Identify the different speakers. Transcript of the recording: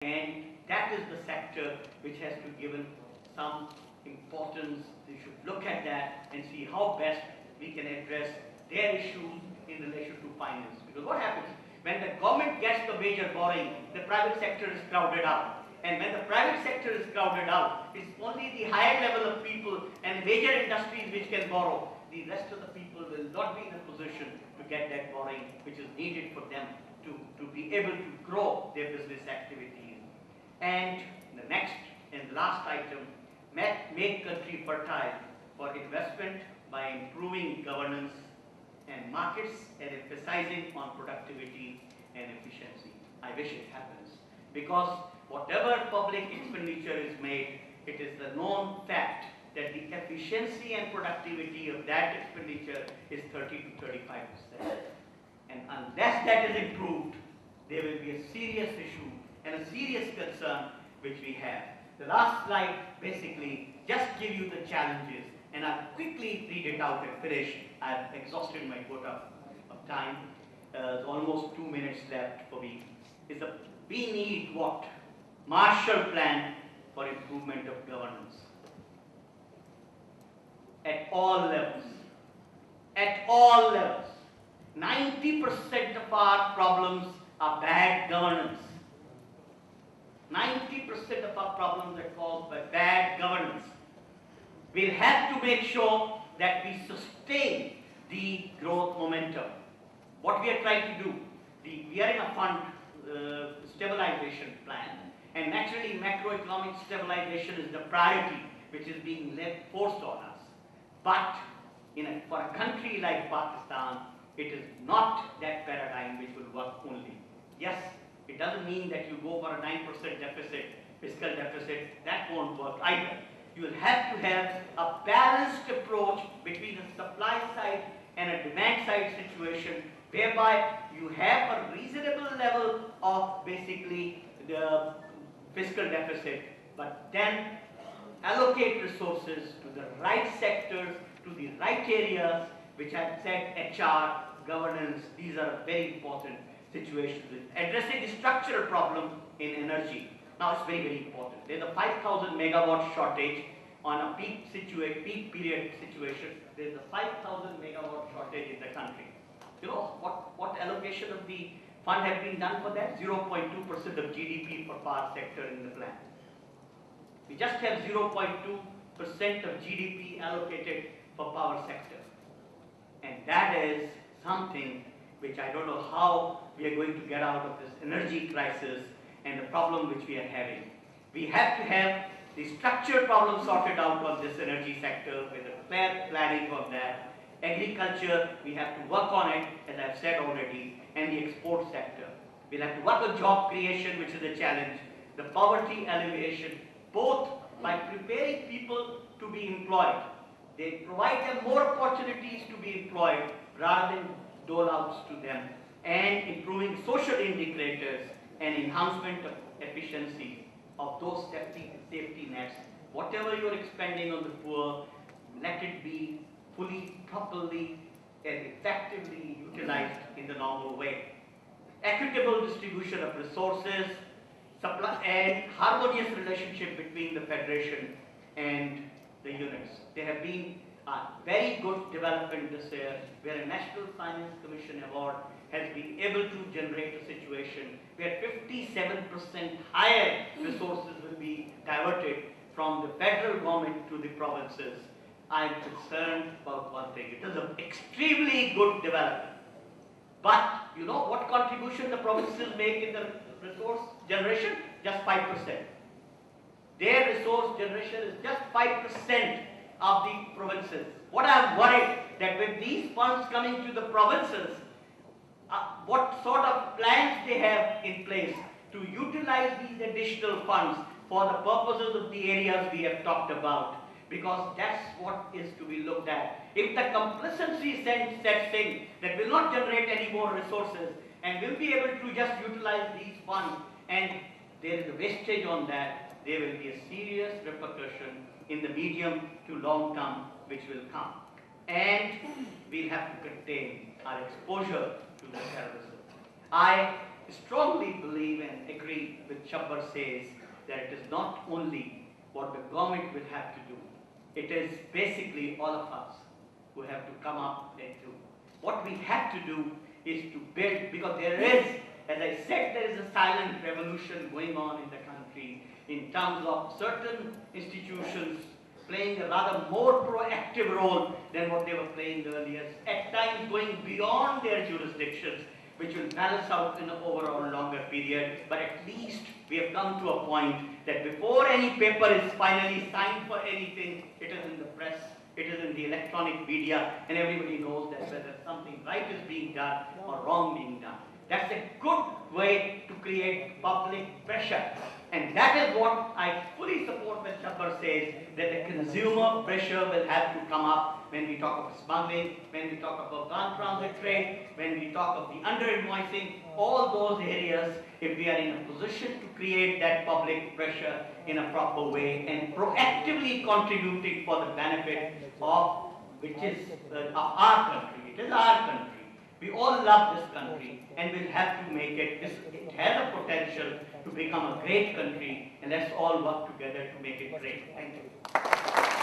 Speaker 1: And that is the sector which has to be given some importance. We should look at that and see how best we can address their issues in relation to finance. Because what happens? When the government gets the major borrowing, the private sector is crowded out. And when the private sector is crowded out, it's only the higher level of people and major industries which can borrow. The rest of the people will not be in a position to get that borrowing which is needed for them to be able to grow their business activities. And the next and last item, make country fertile for investment by improving governance and markets and emphasizing on productivity and efficiency. I wish it happens, because whatever public expenditure is made, it is the known fact that the efficiency and productivity of that expenditure is 30 to 35%. And unless that is improved, there will be a serious issue and a serious concern which we have. The last slide basically just give you the challenges, and I'll quickly read it out and finish. I've exhausted my quota of time. There's almost 2 minutes left for me. We need what? Marshall Plan for improvement of governance. At all levels. At all levels. 90% of our problems are bad governance. 90% of our problems are caused by bad governance. We'll have to make sure that we sustain the growth momentum. What we are trying to do, we are in a fund stabilization plan, and naturally macroeconomic stabilization is the priority which is being forced on us. But for a country like Pakistan, it is not that paradigm which will work only. Yes, it doesn't mean that you go for a 9% deficit, fiscal deficit. That won't work either. You will have to have a balanced approach between a supply side and a demand side situation, whereby you have a reasonable level of basically the fiscal deficit, but then allocate resources to the right sectors, to the right areas, which I've said, HR, governance, these are very important situations. Addressing the structural problem in energy. Now it's very, very important. There's a 5,000 megawatt shortage on a peak period situation. There's a 5,000 megawatt shortage in the country. You know what allocation of the fund has been done for that? 0.2% of GDP for power sector in the plan. We just have 0.2% of GDP allocated for power sector. And that is something which I don't know how we are going to get out of this energy crisis and the problem which we are having. We have to have the structural problem sorted out of this energy sector with a fair planning of that. Agriculture, we have to work on it, as I've said already, and the export sector. We'll have to work on job creation, which is a challenge, the poverty alleviation, both by preparing people to be employed. They provide them more opportunities to be employed rather than dole outs to them, and improving social indicators and enhancement of efficiency of those safety nets. Whatever you're expending on the poor, let it be fully, properly, and effectively utilized in the normal way. Equitable distribution of resources, supply, and harmonious relationship between the Federation and the units. There have been a very good development this year, where a National Finance Commission Award has been able to generate a situation where 57% higher resources will be diverted from the federal government to the provinces. I am concerned about one thing. It is an extremely good development. But you know what contribution the provinces make in the resource generation? Just 5%. Their resource generation is just 5% of the provinces. What I am worried that with these funds coming to the provinces, what sort of plans they have in place to utilize these additional funds for the purposes of the areas we have talked about, because that's what is to be looked at. If the complacency sets in that will not generate any more resources and will be able to just utilize these funds, and there is a wastage on that, there will be a serious repercussion in the medium to long term which will come. And we'll have to contain our exposure to the terrorism. I strongly believe and agree with Chabbar says that it is not only what the government will have to do, it is basically all of us who have to come up and do. What we have to do is to build, because there is, as I said, there is a silent revolution going on in the country in terms of certain institutions playing a rather more proactive role than what they were playing earlier, at times going beyond their jurisdictions, which will balance out in an overall longer period. But at least we have come to a point that before any paper is finally signed for anything, it is in the press, it is in the electronic media, and everybody knows that whether something right is being done or wrong being done. That's a good way to create public pressure. And that is what I fully support when Chabbar says, that the consumer pressure will have to come up when we talk of smuggling, when we talk about non-transit trade, when we talk of the under-invoicing, all those areas, if we are in a position to create that public pressure in a proper way and proactively contributing for the benefit of, which is our country. It is our country. We all love this country and we'll have to make it, it has a potential to become a great country, and let's all work together to make it great. Thank you.